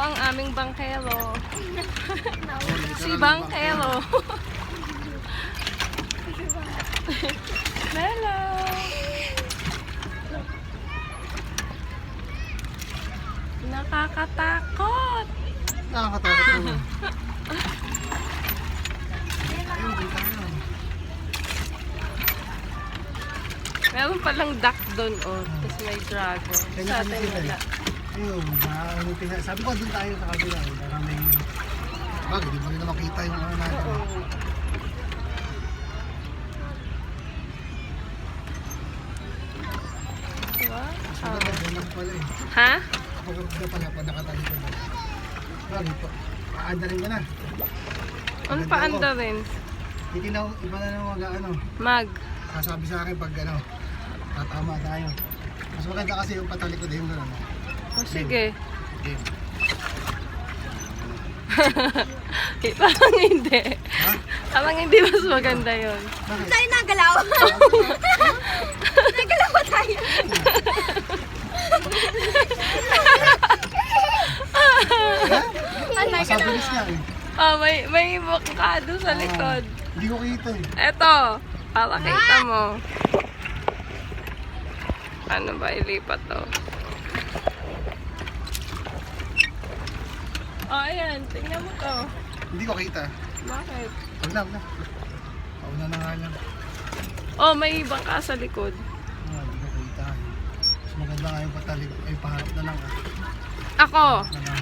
ang aming bangkero. Si Bangkero. Hello. Nakakatakot. Nakakatakot naman. Ayun, di tayo. Meron palang duck doon, oh. Tapos may dragon. Sa atin wala. Ayun, sabi ko doon tayo sa kabila. Para may... Bagay, di mo rin na makita yung ano natin. Oo. Mas maganda doon lang pala eh. Ha? Maganda pala pa nakatali ko doon. Bagay po. Paanda rin ka na. Ano pa anda rin? Titinaw, iba na naman ano. Mag. Sasabi sa akin pag ano, tatama tayo. Mas maganda kasi yung patalikod yung gano'n. O sige. Game. Parang hindi. Ha? Parang hindi mas maganda yun. Bakit? Tayo nagalaw. Nagalaw pa tayo. Masabilis nga eh. Oh, may bangkado sa likod. Hindi ko kita eh. Eto, para kita mo. Ano ba ilipat to? Oh, ayan. Tingnan mo to. Hindi ko kita. Bakit? Wag na, wag na. Pauna na nga lang. Oh, may bangka sa likod. Hindi ko kita. Mas maganda nga yung patalikod. Ay, paharap na lang. Ako. Na lang.